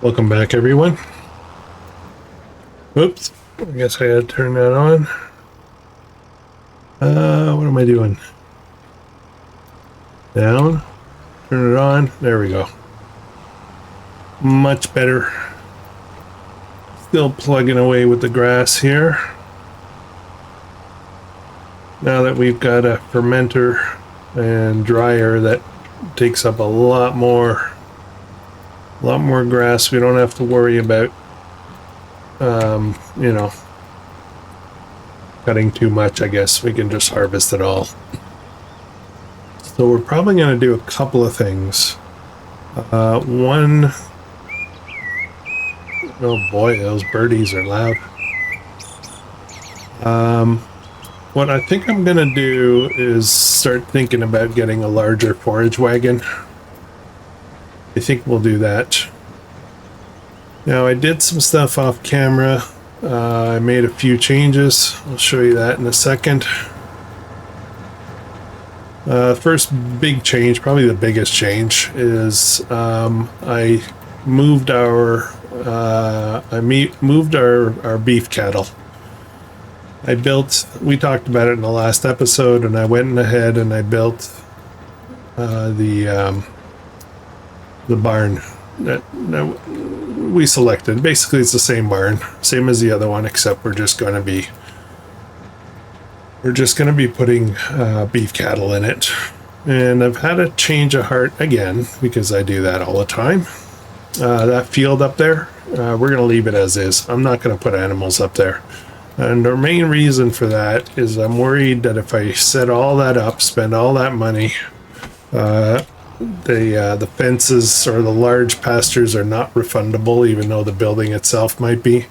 Welcome back, everyone. Oops, I guess I gotta turn that on. What am I doing? Down, turn it on, there we go. Much better. Still plugging away with the grass here. Now that we've got a fermenter and dryer that takes up a lot more grass, we don't have to worry about cutting too much. I guess we can just harvest it all. So we're probably going to do a couple of things. One, oh boy, those birdies are loud. What I think I'm going to do is start thinking about getting a larger forage wagon. I think we'll do that. Now, I did some stuff off camera. I made a few changes. I'll show you that in a second. First big change, probably the biggest change, is I moved our beef cattle. We talked about it in the last episode, and I went ahead and I built the barn that we selected. Basically, it's the same barn, same as the other one, except we're just going to be putting beef cattle in it. And I've had a change of heart again, because I do that all the time. That field up there, we're going to leave it as is. I'm not going to put animals up there. And the main reason for that is I'm worried that if I set all that up, spend all that money, the fences or the large pastures are not refundable, even though the building itself might be.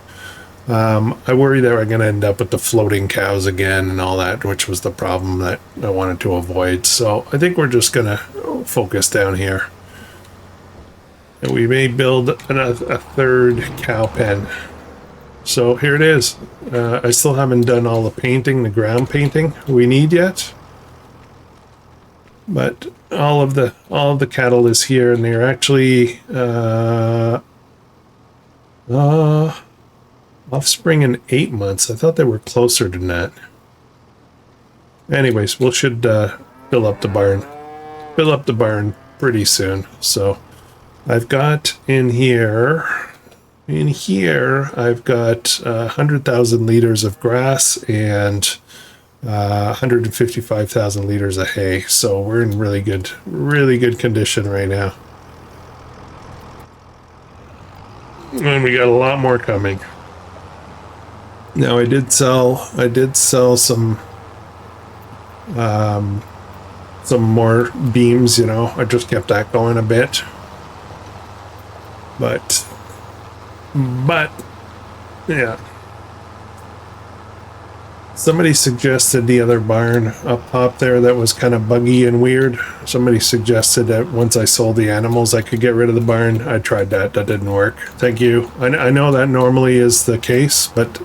I worry that we're going to end up with the floating cows again and all that, which was the problem that I wanted to avoid. So I think we're just going to focus down here. And we may build a third cow pen. So here it is. I still haven't done all the painting, the ground painting we need yet. But all of the cattle is here, and they're actually offspring in 8 months. I thought they were closer than that. Anyways, we should fill up the barn pretty soon. So I've got in here I've got 100,000 liters of grass and 155,000 liters of hay. So we're in really good condition right now. And we got a lot more coming. Now I did sell some more beams, I just kept that going a bit. But yeah. Somebody suggested the other barn up top there that was kind of buggy and weird. Somebody suggested that once I sold the animals, I could get rid of the barn. I tried that. That didn't work. Thank you. I know that normally is the case, but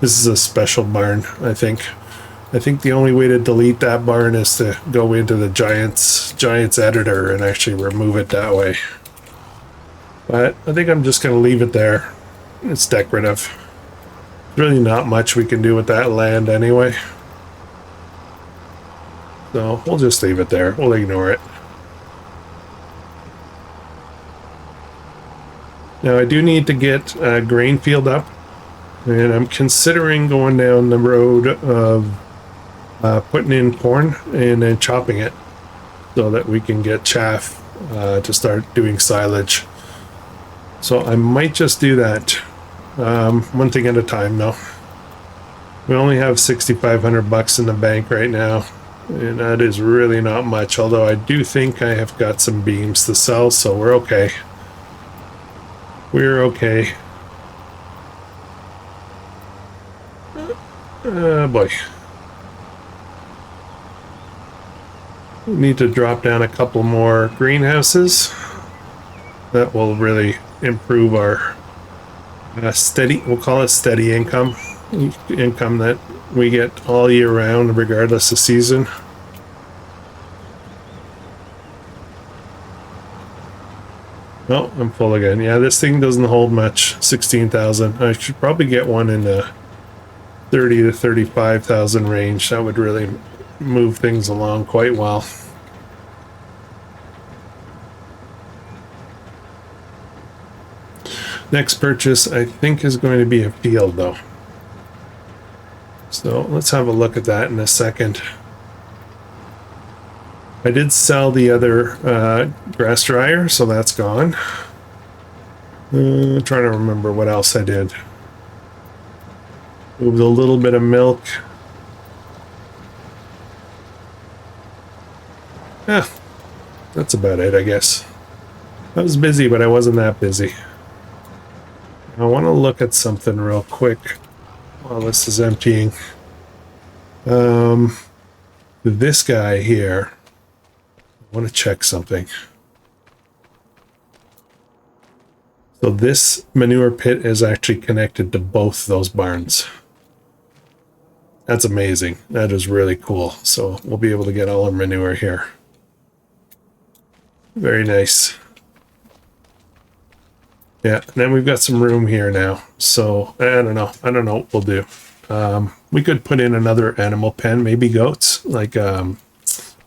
this is a special barn, I think. I think the only way to delete that barn is to go into the Giants editor and actually remove it that way. But I think I'm just going to leave it there. It's decorative. Really not much we can do with that land anyway. So we'll just leave it there. We'll ignore it. Now I do need to get a grain field up. And I'm considering going down the road of putting in corn and then chopping it so that we can get chaff to start doing silage. So I might just do that. One thing at a time though. We only have $6,500 in the bank right now, and that is really not much, although I do think I have got some beams to sell, so we're okay. We're okay. Boy. We need to drop down a couple more greenhouses. That will really improve our we'll call it steady income that we get all year round regardless of season. Oh, I'm full again. Yeah, this thing doesn't hold much. 16,000. I should probably get one in the 30 to 35,000 range. That would really move things along quite well. Next purchase, I think, is going to be a field, though. So let's have a look at that in a second. I did sell the other grass dryer, so that's gone. Trying to remember what else I did. Moved a little bit of milk. Yeah, that's about it, I guess. I was busy, but I wasn't that busy. I want to look at something real quick while this is emptying. This guy here, I want to check something. So this manure pit is actually connected to both those barns. That's amazing. That is really cool. So we'll be able to get all our manure here. Very nice. Yeah, and then we've got some room here now. So I don't know what we'll do. We could put in another animal pen, maybe goats, like I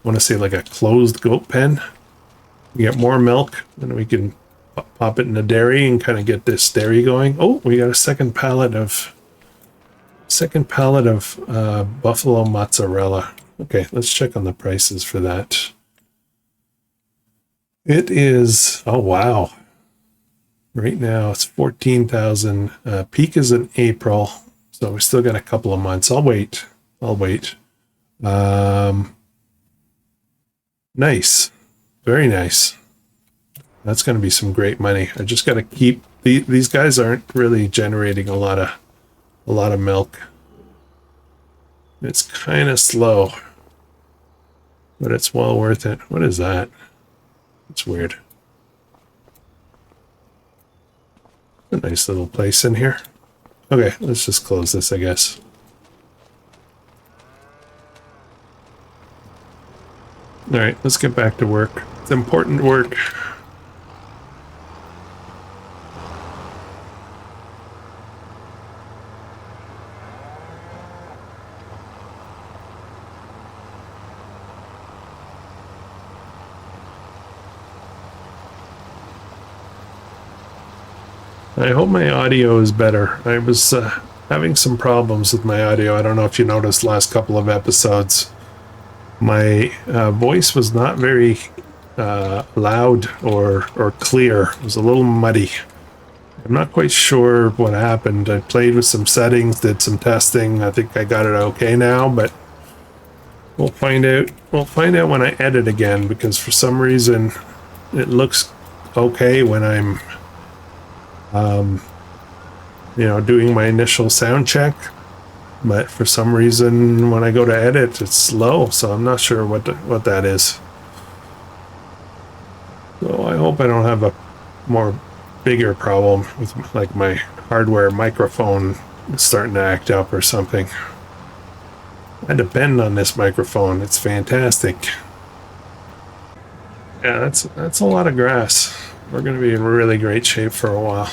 want to say like a closed goat pen. We get more milk, and we can pop it in the dairy and kind of get this dairy going. Oh, we got a second pallet of buffalo mozzarella. Okay, let's check on the prices for that. It is, oh wow. Right now it's 14,000. Peak is in April, so we still got a couple of months. I'll wait. Nice. Very nice. That's going to be some great money. I just got to keep these guys aren't really generating a lot of milk. It's kind of slow, but it's well worth it. What is that? It's weird. A nice little place in here. Okay, let's just close this, I guess. All right, let's get back to work. It's important work. I hope my audio is better. I was having some problems with my audio. I don't know if you noticed last couple of episodes. My voice was not very loud or clear. It was a little muddy. I'm not quite sure what happened. I played with some settings, did some testing. I think I got it okay now, but we'll find out. We'll find out when I edit again, because for some reason it looks okay when I'm doing my initial sound check, but for some reason when I go to edit it's slow, so I'm not sure what that is. So I hope I don't have a bigger problem with like my hardware microphone starting to act up or something. I depend on this microphone. It's fantastic. Yeah, that's a lot of grass. We're going to be in really great shape for a while.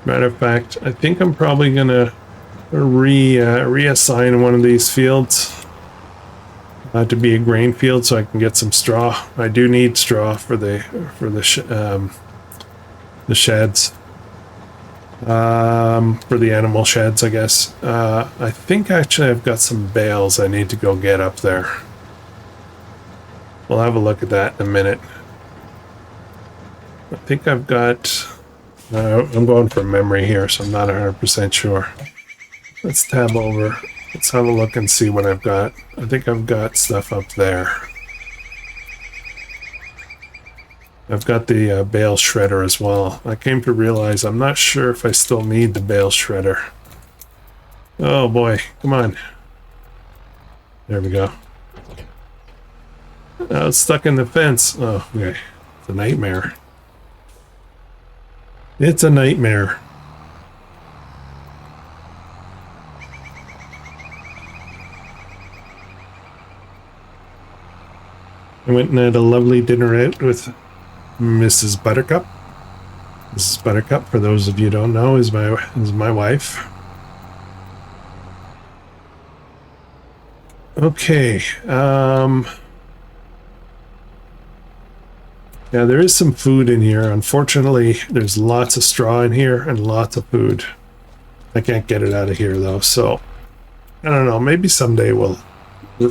Matter of fact, I think I'm probably going to reassign one of these fields to be a grain field so I can get some straw. I do need straw for the sheds. For the animal sheds, I guess. I think actually I've got some bales I need to go get up there. We'll have a look at that in a minute. I think I've got... I'm going from memory here, so I'm not 100% sure. Let's tab over. Let's have a look and see what I've got. I think I've got stuff up there. I've got the bale shredder as well. I came to realize I'm not sure if I still need the bale shredder. Oh boy, come on. There we go. Oh, it's stuck in the fence. Oh, okay. It's a nightmare. It's a nightmare. I went and had a lovely dinner out with Mrs. Buttercup. Mrs. Buttercup, for those of you who don't know, is my wife. Okay. Yeah, there is some food in here. Unfortunately, there's lots of straw in here and lots of food. I can't get it out of here though, so I don't know. Maybe someday we'll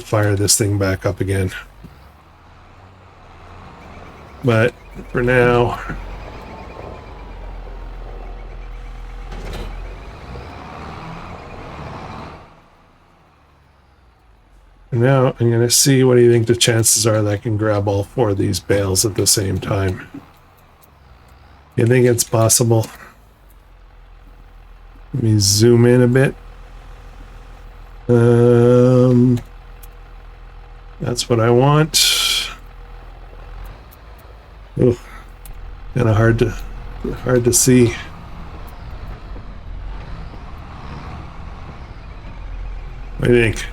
fire this thing back up again. But for now, I'm going to see, what do you think the chances are that I can grab all 4 of these bales at the same time? You think it's possible? Let me zoom in a bit. That's what I want. Oh, kind of hard to see. What do you think?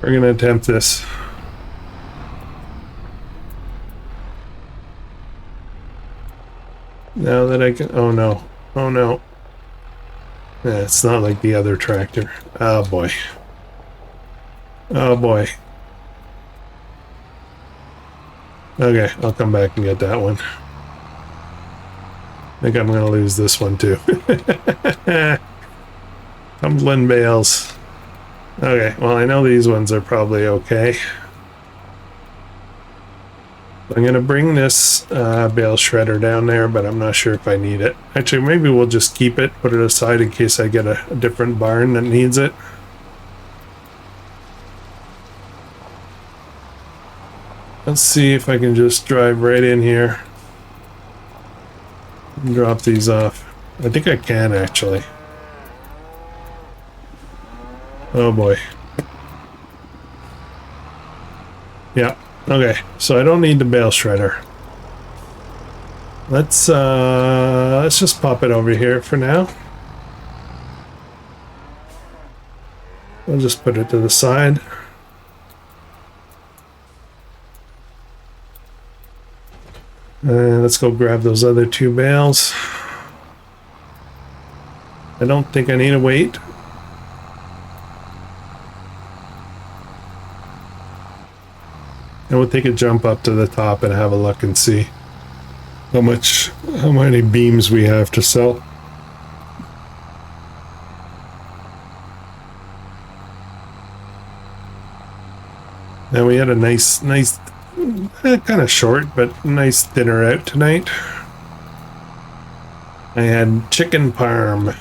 We're going to attempt this. Now that I can... Oh no. Oh no. Yeah, it's not like the other tractor. Oh boy. Oh boy. Okay, I'll come back and get that one. I think I'm going to lose this one too. Tumbling bales. Okay, well, I know these ones are probably okay. I'm going to bring this bale shredder down there, but I'm not sure if I need it. Actually, maybe we'll just keep it, put it aside in case I get a different barn that needs it. Let's see if I can just drive right in here and drop these off. I think I can, actually. Oh boy. Yeah. Okay, so I don't need the bale shredder. Let's just pop it over here for now. I'll just put it to the side. And let's go grab those other 2 bales. I don't think I need to wait. And we'll take a jump up to the top and have a look and see how many beams we have to sell. And we had a nice, kind of short, but nice dinner out tonight. I had chicken parm,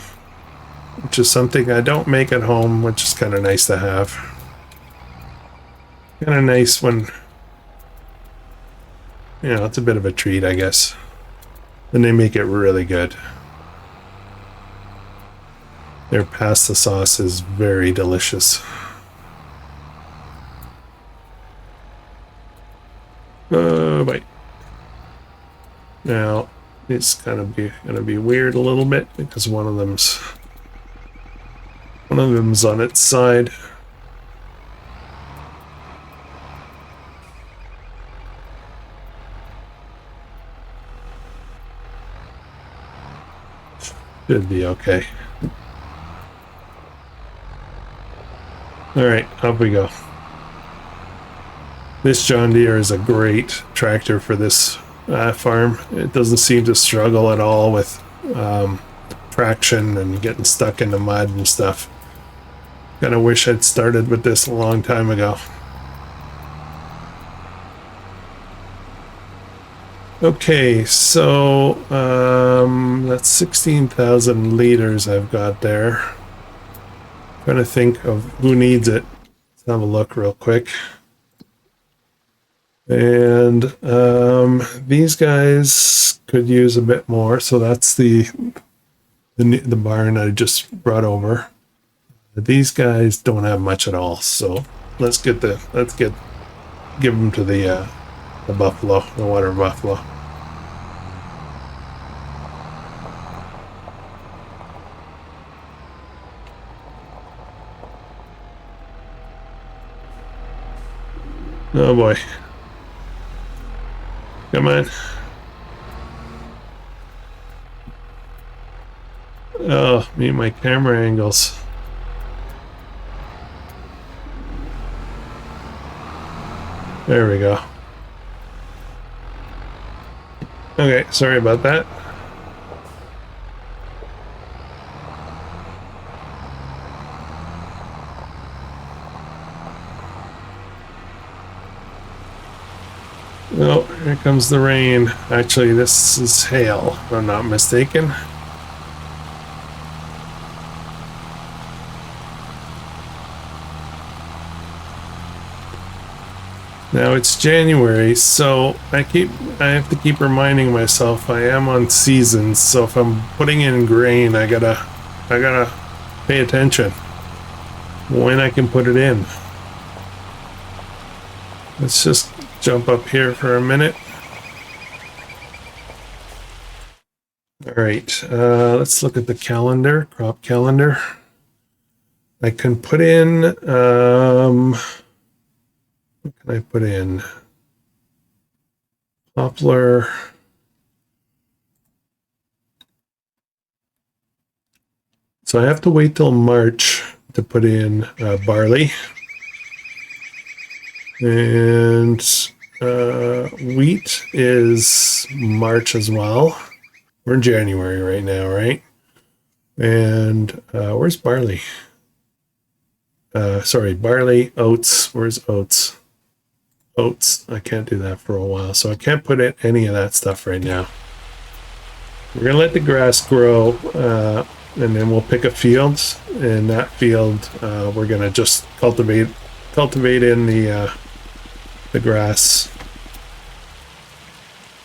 which is something I don't make at home, which is kind of nice to have. Kind of nice when, you know, it's a bit of a treat, I guess. And they make it really good. Their pasta sauce is very delicious. Wait. Now, it's gonna be weird a little bit because one of them's on its side. Should be okay. All right, up we go. This John Deere is a great tractor for this farm. It doesn't seem to struggle at all with traction and getting stuck in the mud and stuff. Kinda wish I'd started with this a long time ago. Okay, so that's 16,000 liters I've got there. Trying to think of who needs it. Let's have a look real quick. And these guys could use a bit more, so that's the barn I just brought over. These guys don't have much at all, so let's give them to the buffalo, the water buffalo. Oh boy. Come on. Oh, me and my camera angles. There we go. Okay, sorry about that. Oh, here comes the rain. Actually, this is hail, if I'm not mistaken. Now it's January, so I have to keep reminding myself I am on seasons, so if I'm putting in grain, I gotta pay attention when I can put it in. Let's just jump up here for a minute. All right, let's look at the calendar, crop calendar. I can put in, what can I put in? Poplar. So I have to wait till March to put in barley. And wheat is March as well. We're in January right now, right? And where's barley? Sorry, barley, oats. Where's oats? Oats. I can't do that for a while, so I can't put in any of that stuff right now. We're gonna let the grass grow, and then we'll pick a field. And that field, we're gonna just cultivate in the grass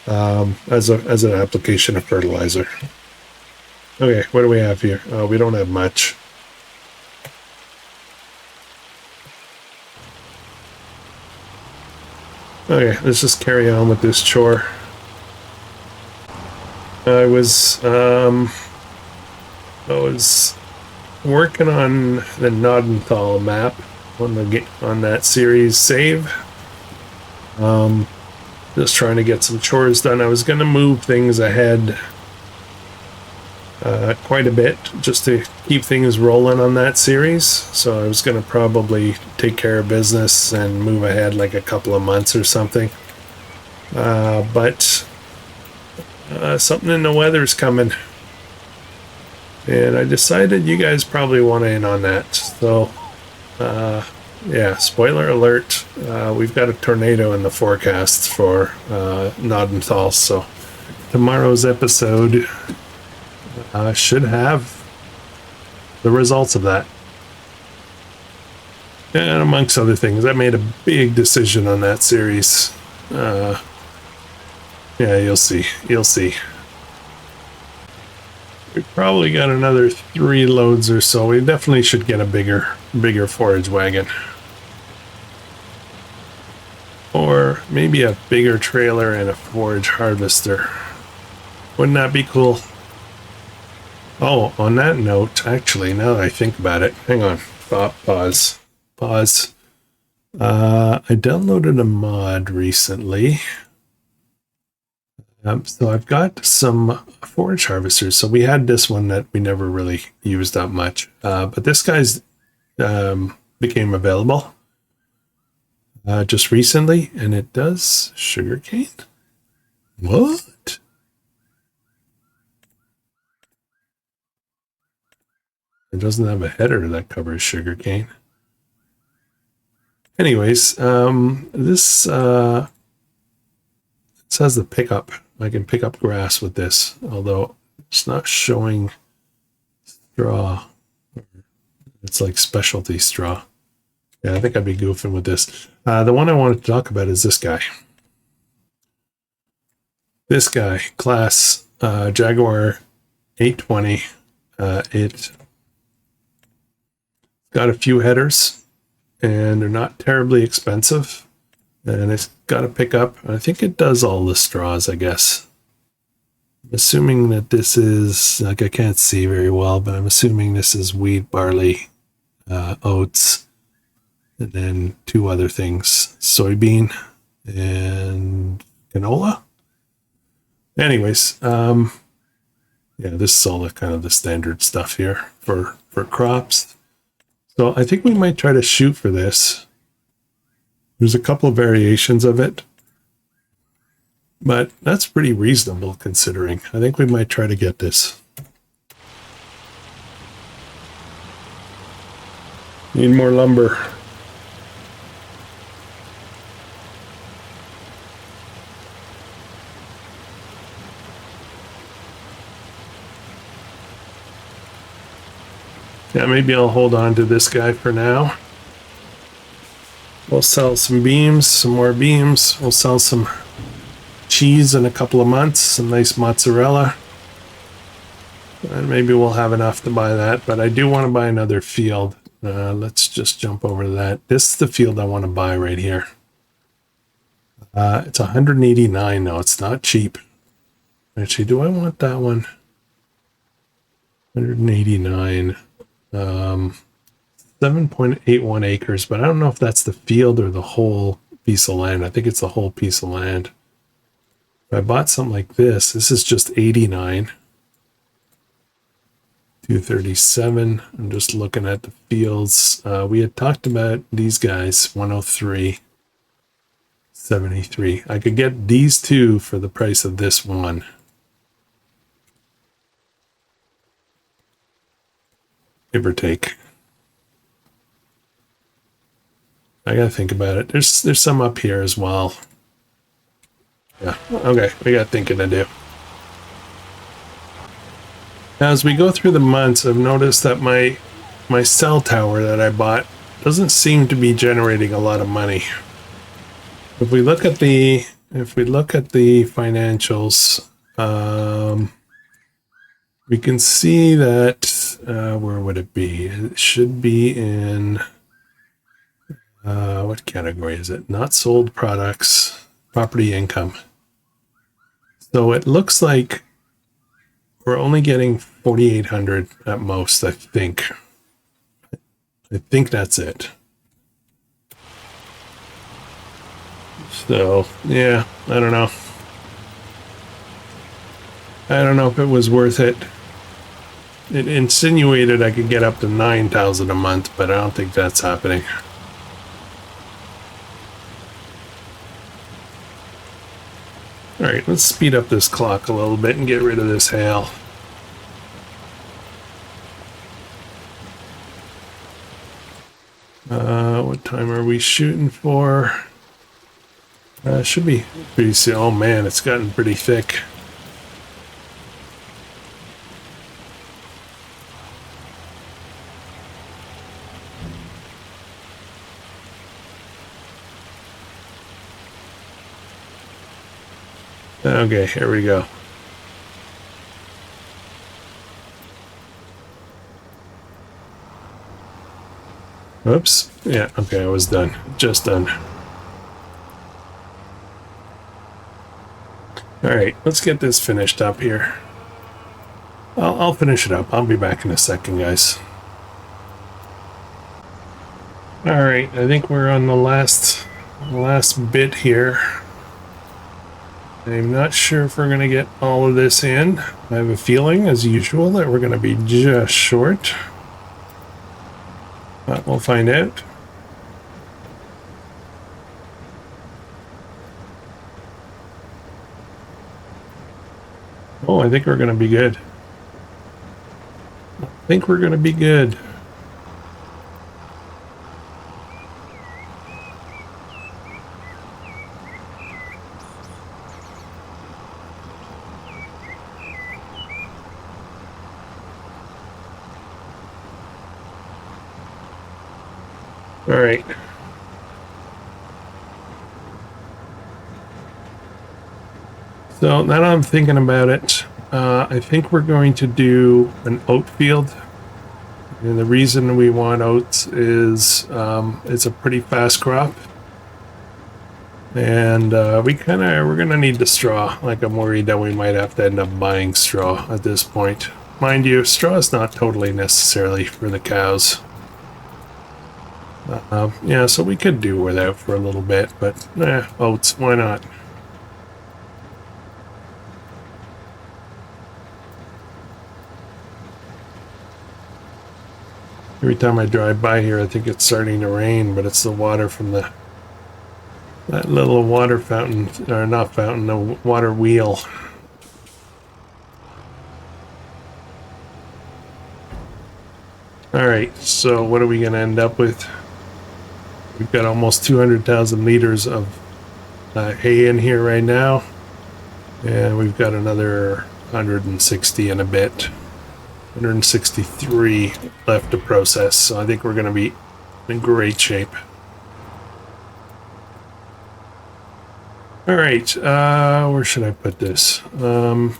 as an application of fertilizer. Okay, what do we have here? We don't have much. Okay, let's just carry on with this chore. I was working on the Nordenthal map on that series save. Just trying to get some chores done. I was going to move things ahead quite a bit just to keep things rolling on that series. So I was going to probably take care of business and move ahead like a couple of months or something. But something in the weather's coming. And I decided you guys probably want in on that. So, yeah, spoiler alert. We've got a tornado in the forecast for Nordenthal. So tomorrow's episode should have the results of that. And amongst other things, I made a big decision on that series. Yeah, you'll see. You'll see. We've probably got another 3 loads or so. We definitely should get a bigger forage wagon. Or maybe a bigger trailer and a forage harvester. Wouldn't that be cool? Oh, on that note, actually, now that I think about it, hang on. Pause. I downloaded a mod recently. So I've got some forage harvesters. So we had this one that we never really used that much. But this guy's became available just recently, and it does sugarcane. What? It doesn't have a header that covers sugarcane. Anyways, this says the pickup. I can pick up grass with this, although it's not showing straw. It's like specialty straw. Yeah, I think I'd be goofing with this. The one I wanted to talk about is this guy. This guy, class Jaguar 820. It got a few headers, and they're not terribly expensive. And it's got a pickup. I think it does all the straws, I guess. I'm assuming that this is, like, I can't see very well, but I'm assuming this is wheat, barley, oats, And then 2 other things, soybean and canola. Anyways, yeah, this is all the kind of the standard stuff here for crops. So I think we might try to shoot for this. There's a couple of variations of it, but that's pretty reasonable considering. I think we might try to get this. Need more lumber. Yeah, maybe I'll hold on to this guy for now. We'll sell some beams, some more beams. We'll sell some cheese in a couple of months, some nice mozzarella. And maybe we'll have enough to buy that, but I do want to buy another field. Let's just jump over to that. This is the field I want to buy right here. It's 189 now. It's not cheap. Actually, do I want that one? 189. 7.81 acres, but I don't know if that's the field or the whole piece of land. I think it's the whole piece of land. If I bought something like this, this is just 89. 237. I'm just looking at the fields. We had talked about these guys, 103, 73. I could get these 2 for the price of this one. Give or take. I gotta think about it. There's some up here as well. Yeah, okay, we got thinking to do. Now, as we go through the months, I've noticed that my cell tower that I bought doesn't seem to be generating a lot of money. If we look at the financials, we can see that where would it be? It should be in what category is it? Not sold products, property income. So it looks like we're only getting 4,800 at most, I think. I think that's it. So, yeah, I don't know. I don't know if it was worth it. It insinuated I could get up to 9,000 a month, but I don't think that's happening. All right, let's speed up this clock a little bit and get rid of this hail. What time are we shooting for? Should be pretty soon. Oh man, it's gotten pretty thick. Okay, here we go. Oops. Yeah, okay, I was done. Just done. Alright, let's get this finished up here. I'll finish it up. I'll be back in a second, guys. Alright, I think we're on the last bit here. I'm not sure if we're going to get all of this in. I have a feeling, as usual, that we're going to be just short. But we'll find out. Oh, I think we're going to be good. I think we're going to be good. All right. So now that I'm thinking about it, I think we're going to do an oat field. And the reason we want oats is it's a pretty fast crop. And we're gonna need the straw. Like, I'm worried that we might have to end up buying straw at this point. Mind you, straw is not totally necessarily for the cows. Yeah, so we could do without for a little bit, but oats, why not? Every time I drive by here, I think it's starting to rain, but it's the water from that little water fountain, or not fountain, the water wheel. All right, so what are we going to end up with? We've got almost 200,000 liters of hay in here right now, and we've got another 160 and a bit. 163 left to process, so I think we're going to be in great shape. All right, where should I put this? I'm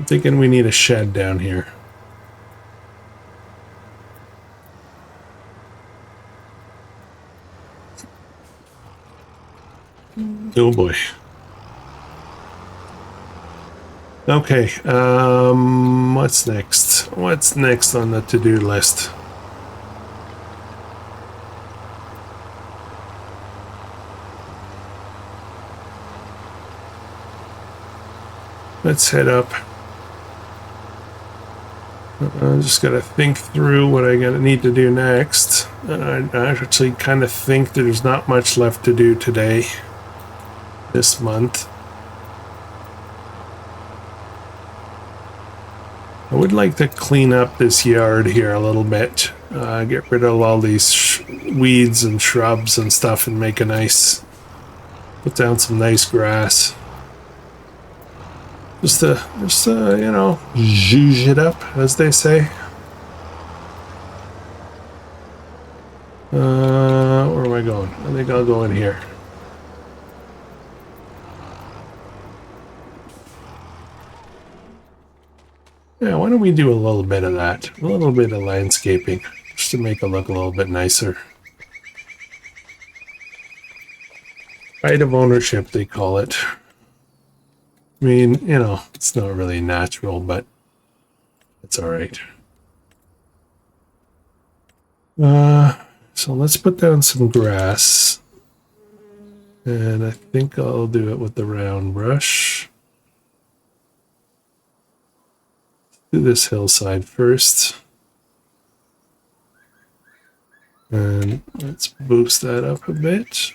thinking we need a shed down here. Oh boy. Okay, what's next? What's next on the to-do list? Let's head up. I just gotta think through what I need to do next. I actually kind of think there's not much left to do today, this month. I would like to clean up this yard here a little bit, get rid of all these weeds and shrubs and stuff, and make a nice, put down some nice grass. Just you know, zhuzh it up, as they say. Where am I going? I think I'll go in here. Yeah, why don't we do a little bit of that? A little bit of landscaping, just to make it look a little bit nicer. Right of ownership, they call it. I mean, you know, it's not really natural, but it's all right. So let's put down some grass. And I think I'll do it with the round brush. Do this hillside first. And let's boost that up a bit.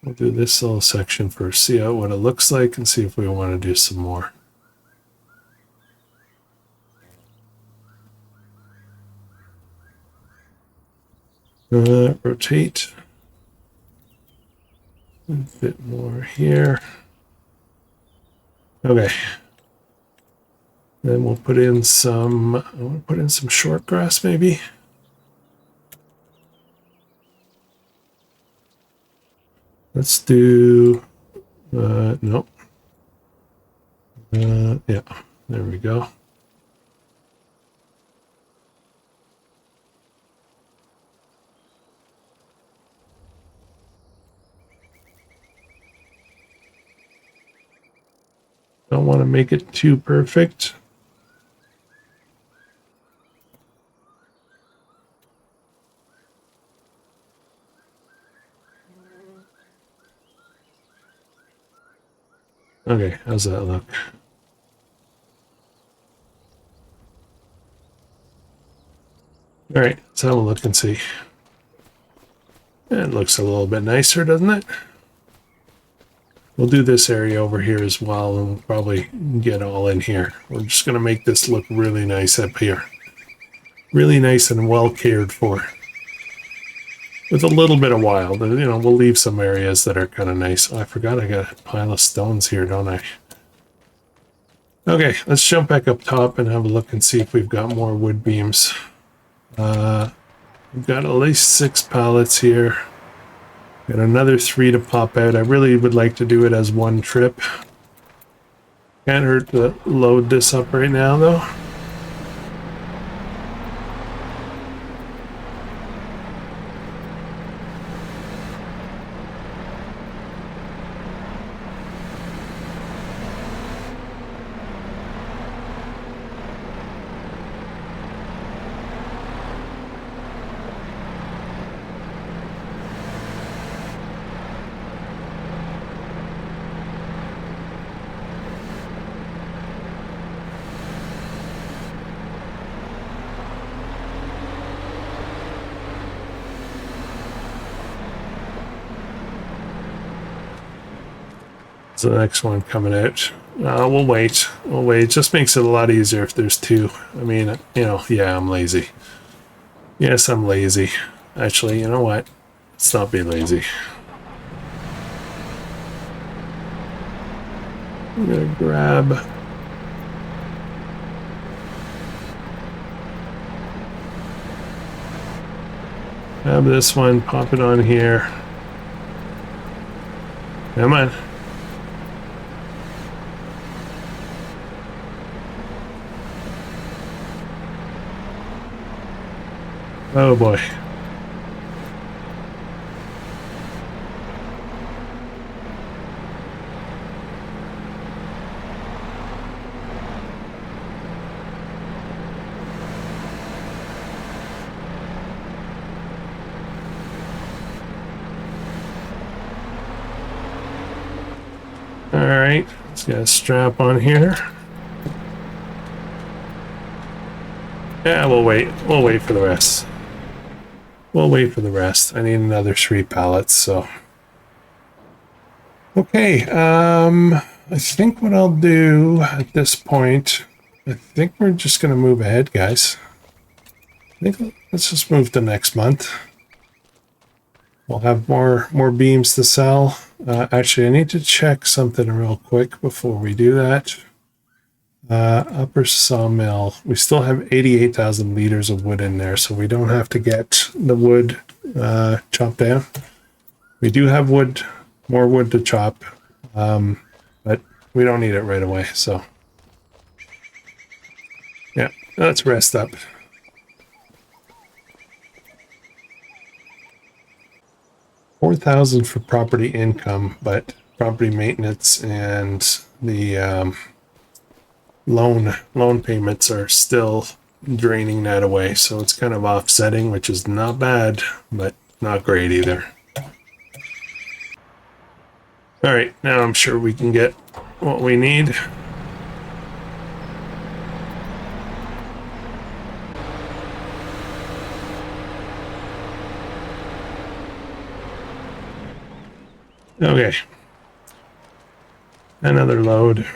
We'll do this little section first, see what it looks like, and see if we want to do some more. Rotate. A bit more here. Okay. Then we'll put in some, I want to put in some short grass maybe. Let's do, nope. Yeah, there we go. Don't want to make it too perfect. Okay, how's that look? All right, let's have a look and see. It looks a little bit nicer, doesn't it? We'll do this area over here as well, and we'll probably get all in here. We're just going to make this look really nice up here. Really nice and well cared for. With a little bit of wild. You know, we'll leave some areas that are kind of nice. Oh, I forgot I got a pile of stones here, don't I? Okay, let's jump back up top and have a look and see if we've got more wood beams. We've got at least 6 pallets here. Got another 3 to pop out. I really would like to do it as one trip. Can't hurt to load this up right now, though. the next one coming out? We'll wait. We'll wait. It just makes it a lot easier if there's two. I mean, you know, yeah, I'm lazy. Yes, I'm lazy. Actually, you know what? Let's not be lazy. I'm gonna grab this one, pop it on here. Come on. Oh boy. All right, let's get a strap on here. Yeah, we'll wait. We'll wait for the rest. We'll wait for the rest. I need another 3 pallets, so. Okay, I think what I'll do at this point, I think we're just gonna move ahead, guys. I think let's just move to next month. We'll have more beams to sell. Actually, I need to check something real quick before we do that. Upper sawmill. We still have 88,000 liters of wood in there, so we don't have to get the wood chopped down. We do have wood, more wood to chop, but we don't need it right away, so. Yeah, let's rest up. $4,000 for property income, but property maintenance and the loan payments are still draining that away, so it's kind of offsetting, which is not bad, but not great either. All right, now I'm sure we can get what we need. Okay, another load.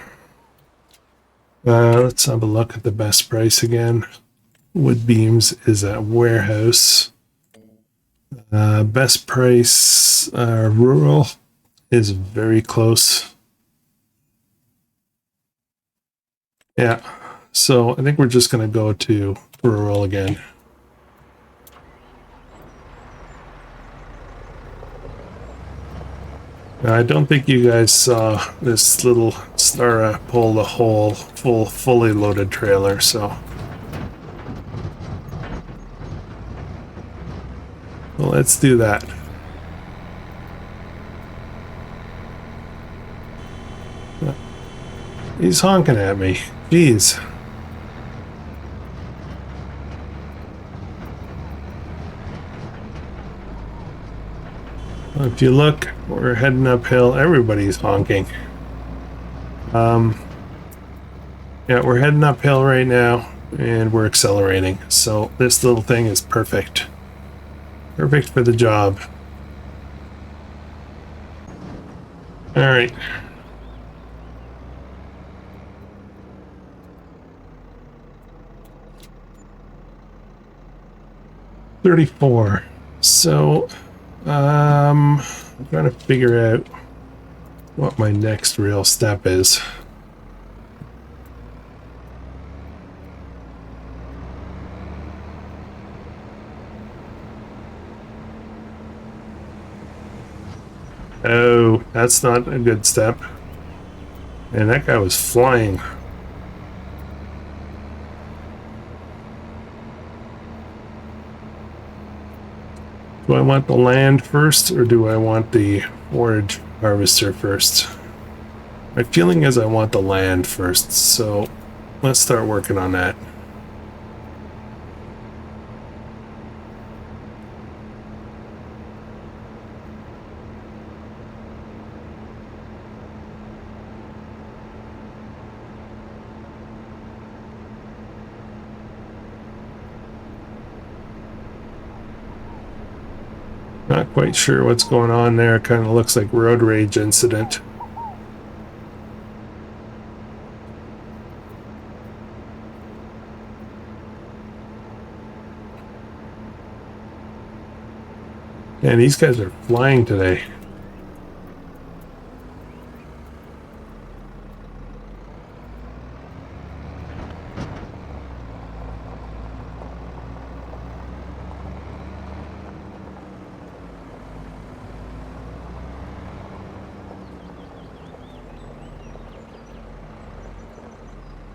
Let's have a look at the best price again. Wood beams is at warehouse. Best price rural is very close. Yeah, so I think we're just going to go to rural again. I don't think you guys saw this little Stara pull the whole fully loaded trailer, so. Well, let's do that. He's honking at me. Jeez. If you look, we're heading uphill. Everybody's honking. Yeah, we're heading uphill right now, and we're accelerating. So this little thing is perfect. Perfect for the job. All right. $34. So, I'm trying to figure out what my next real step is. Oh, that's not a good step. And that guy was flying. Do I want the land first, or do I want the forage harvester first? My feeling is I want the land first, so let's start working on that. Not quite sure what's going on there. It kind of looks like road rage incident. Man, these guys are flying today.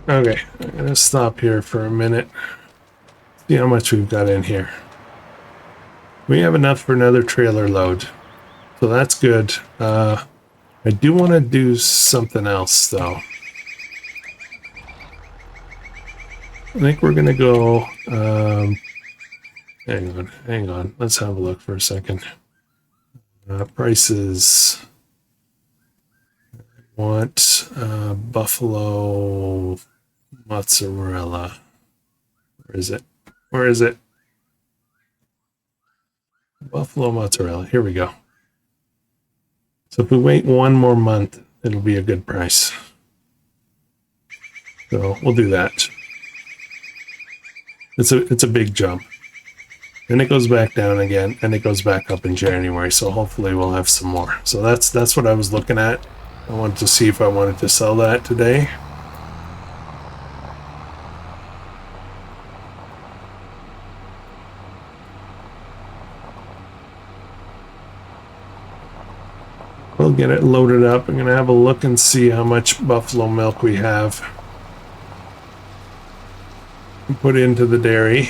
Okay, I'm gonna stop here for a minute. See how much we've got in here. We have enough for another trailer load, so that's good. I do want to do something else though. I think we're gonna go. Hang on. Let's have a look for a second. Prices. Want buffalo mozzarella. Where is it? Where is it? Buffalo mozzarella. Here we go. So if we wait one more month, it'll be a good price. So we'll do that. It's a big jump. Then it goes back down again, and it goes back up in January. So hopefully we'll have some more. So that's what I was looking at. I wanted to see if I wanted to sell that today. We'll get it loaded up. I'm gonna have a look and see how much buffalo milk we have. Put into the dairy.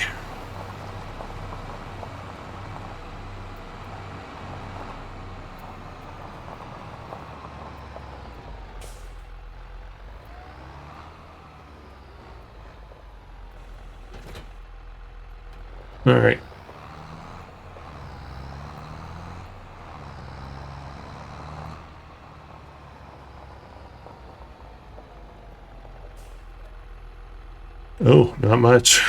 All right. Oh, not much.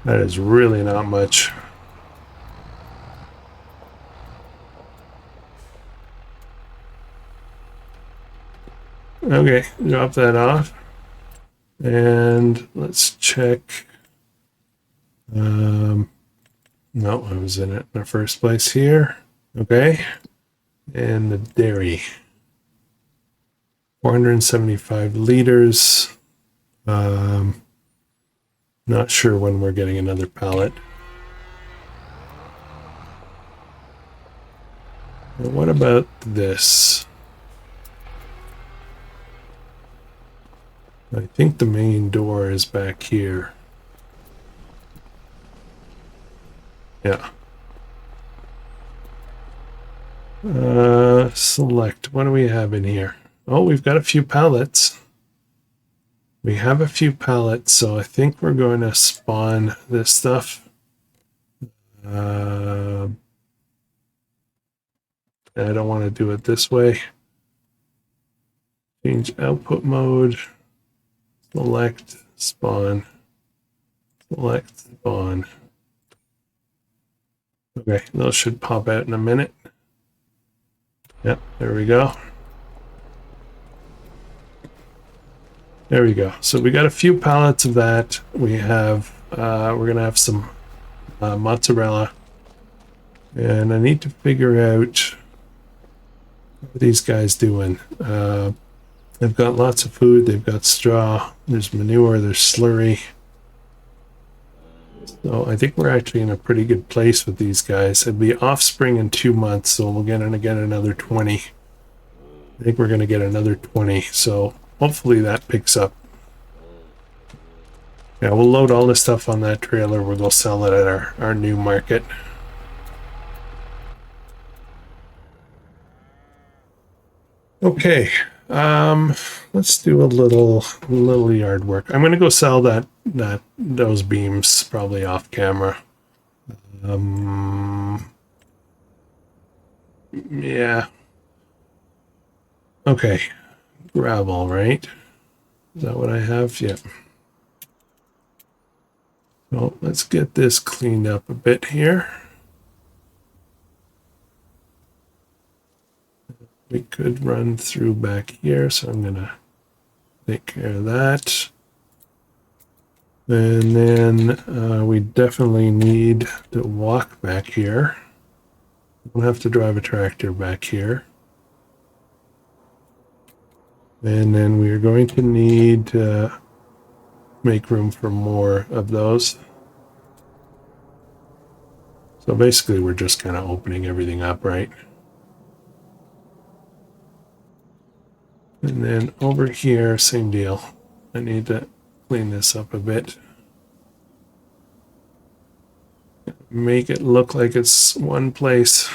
That is really not much. Okay, drop that off. And let's check. No, I was in it in the first place here. Okay. And the dairy. 475 liters. Not sure when we're getting another pallet. Now what about this? I think the main door is back here. Yeah. Select. What do we have in here? Oh, we've got a few pallets. We have a few pallets, so I think we're going to spawn this stuff. I don't want to do it this way. Change output mode. Select spawn. Select spawn. Okay, those should pop out in a minute. Yep, there we go. There we go. So we got a few pallets of that. We have, we're gonna have some mozzarella, and I need to figure out what these guys doing. They've got lots of food. They've got straw. There's manure. There's slurry. So I think we're actually in a pretty good place with these guys. It'll be offspring in 2 months, so we'll get another 20. I think we're going to get another 20, so hopefully that picks up. Yeah, we'll load all this stuff on that trailer. We'll go sell it at our new market. Okay, let's do a little yard work. I'm gonna go sell those beams probably off camera. Yeah. Okay, gravel, right? Is that what I have? Yeah. So let's get this cleaned up a bit here. We could run through back here, so I'm gonna take care of that. And then we definitely need to walk back here. We'll have to drive a tractor back here. And then we're going to need to make room for more of those. So basically we're just kind of opening everything up, right? And then over here, same deal. I need to clean this up a bit. Make it look like it's one place.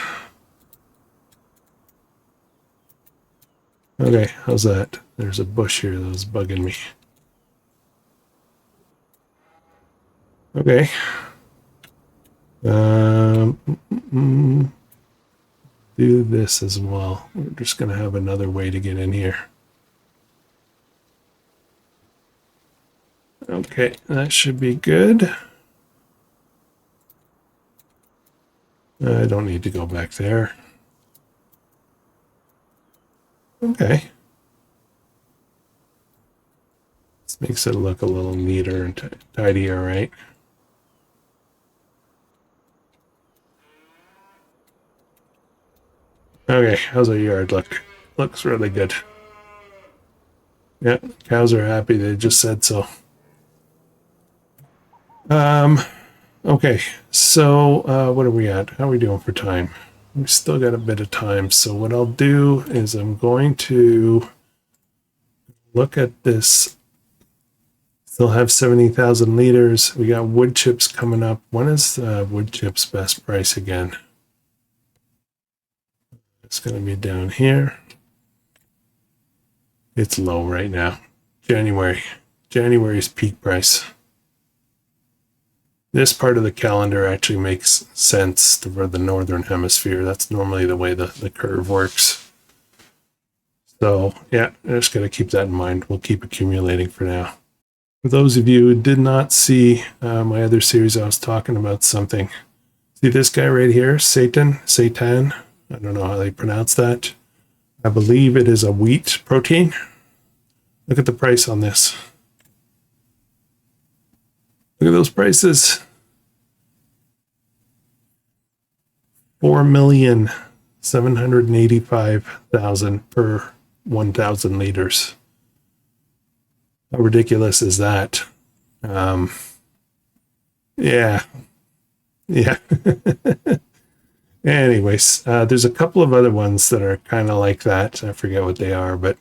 Okay, how's that? There's a bush here that was bugging me. Okay. Do this as well. We're just going to have another way to get in here. Okay, that should be good. I don't need to go back there. Okay. This makes it look a little neater and tidier, right? Okay, how's our yard look? Looks really good. Yeah, cows are happy. They just said so. Okay, so what are we at? How are we doing for time? We still got a bit of time. So what I'll do is I'm going to look at this. Still have 70,000 liters. We got wood chips coming up. When is wood chips best price again? It's going to be down here. It's low right now. January's peak price. This part of the calendar actually makes sense for the northern hemisphere. That's normally the way the curve works. So yeah, I'm just going to keep that in mind. We'll keep accumulating for now. For those of you who did not see my other series, I was talking about something. See this guy right here, Satan. I don't know how they pronounce that. I believe it is a wheat protein. Look at the price on this. Look at those prices. 4,785,000 per 1,000 liters. How ridiculous is that? Yeah. Anyways, there's a couple of other ones that are kind of like that. I forget what they are, but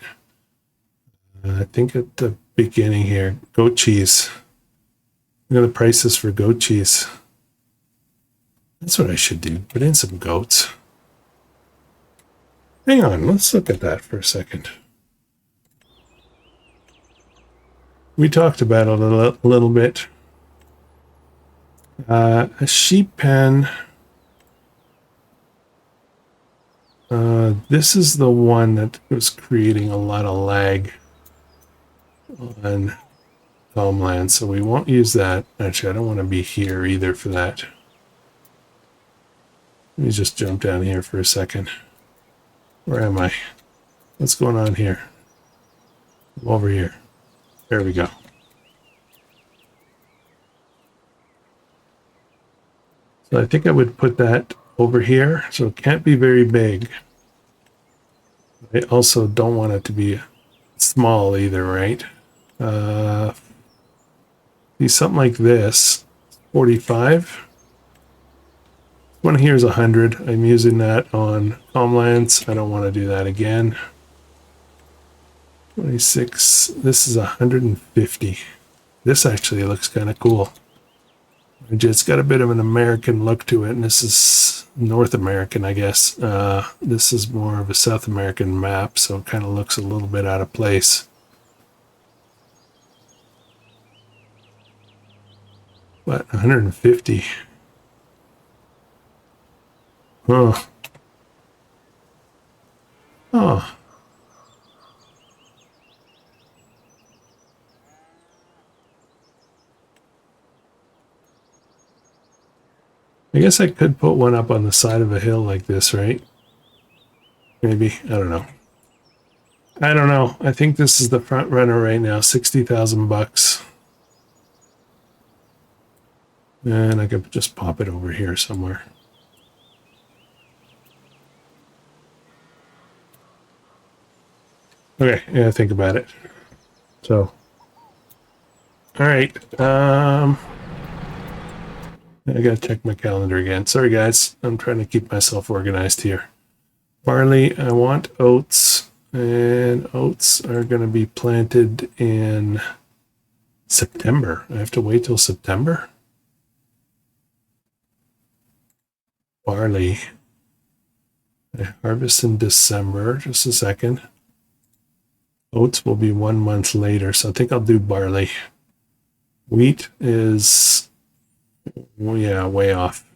I think at the beginning here, goat cheese. Look at the prices for goat cheese. That's what I should do. Put in some goats. Hang on, let's look at that for a second. We talked about it a little bit. A sheep pen. This is the one that was creating a lot of lag on homeland, so we won't use that. Actually, I don't want to be here either for that. Let me just jump down here for a second. Where am I? What's going on here? I'm over here. There we go. So I think I would put that over here, so it can't be very big. I also don't want it to be small either, right? See, something like this, 45. One here is 100. I'm using that on homelands. I don't want to do that again. 26. This is 150. This actually looks kind of cool. It's got a bit of an American look to it, and this is North American, I guess. This is more of a South American map, so it kind of looks a little bit out of place. But 150. Oh. Oh. I guess I could put one up on the side of a hill like this, right? Maybe. I don't know. I think this is the front runner right now. 60,000 bucks. And I could just pop it over here somewhere. Okay, yeah, think about it. So, all right. I gotta check my calendar again. Sorry, guys. I'm trying to keep myself organized here. Barley, I want oats, and oats are going to be planted in September. I have to wait till September. Barley. I harvest in December. Just a second. Oats will be 1 month later, so I think I'll do barley. Wheat is, well, yeah, way off.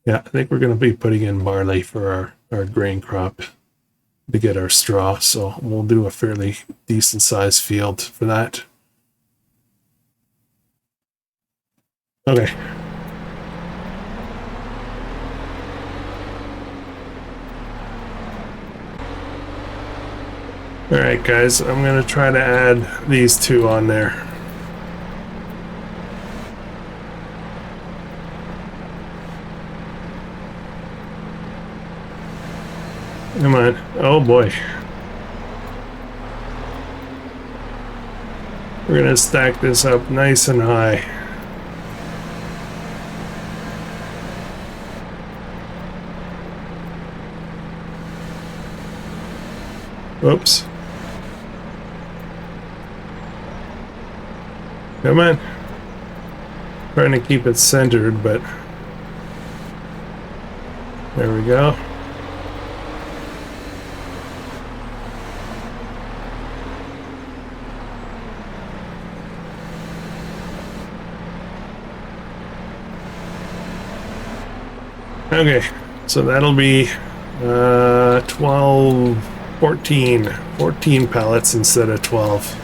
Yeah, I think we're going to be putting in barley for our grain crop to get our straw, so we'll do a fairly decent sized field for that. Okay. All right, guys, I'm going to try to add these two on there. Come on. Oh, boy. We're going to stack this up nice and high. Whoops. Come on. Trying to keep it centered, but there we go. Okay, so that'll be 12, 14 pallets instead of 12.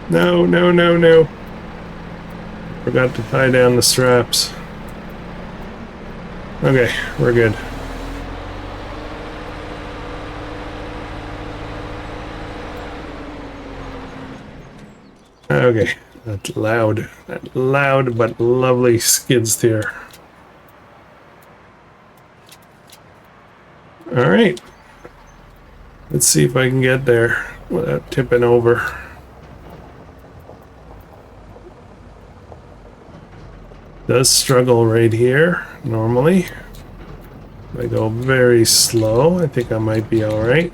No, no, no, no. Forgot to tie down the straps. Okay, we're good. Okay, that loud but lovely skid steer. All right. Let's see if I can get there without tipping over. Does struggle right here normally. If I go very slow, I think I might be all right.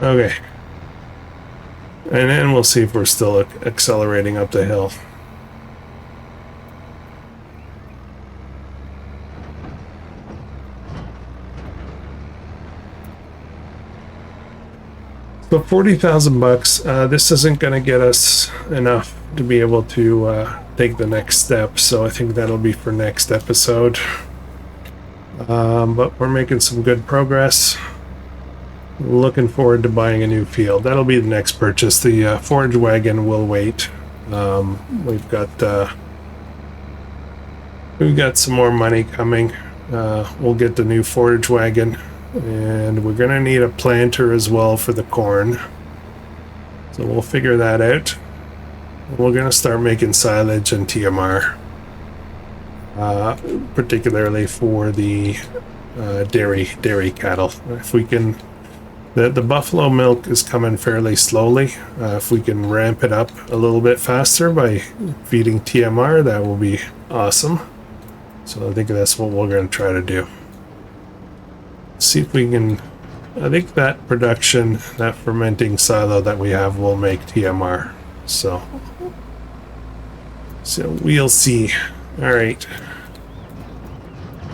Okay. And then we'll see if we're still accelerating up the hill. So 40,000 bucks. This isn't going to get us enough to be able to take the next step. So I think that'll be for next episode. But we're making some good progress. Looking forward to buying a new field. That'll be the next purchase. The forage wagon will wait. We've got some more money coming. We'll get the new forage wagon. And we're going to need a planter as well for the corn. So we'll figure that out. We're going to start making silage and TMR. Particularly for the dairy cattle. If we can... The buffalo milk is coming fairly slowly. If we can ramp it up a little bit faster by feeding TMR, that will be awesome. So I think that's what we're going to try to do. See if we can... I think that production, that fermenting silo that we have will make TMR. So we'll see. All right.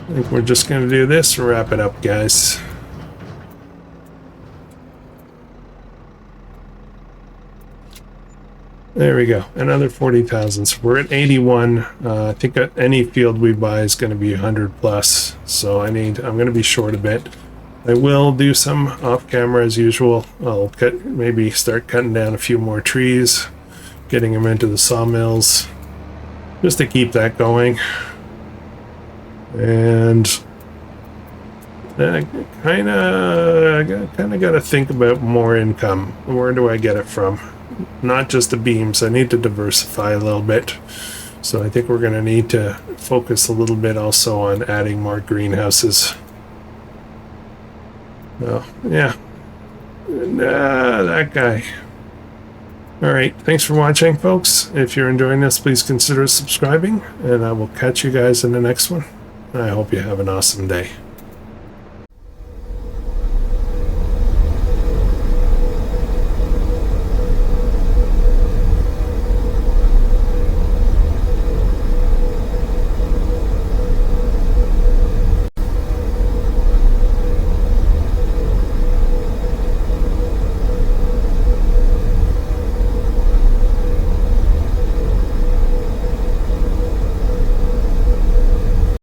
I think we're just going to do this and wrap it up, guys. There we go. Another 40,000. So we're at 81. I think any field we buy is going to be 100 plus. So I'm going to be short a bit. I will do some off camera as usual. I'll maybe start cutting down a few more trees, getting them into the sawmills, just to keep that going. And Then I kind of got to think about more income. Where do I get it from? Not just the beams. I need to diversify a little bit. So I think we're going to need to focus a little bit also on adding more greenhouses. Oh, yeah. That guy. All right. Thanks for watching, folks. If you're enjoying this, please consider subscribing, and I will catch you guys in the next one. I hope you have an awesome day.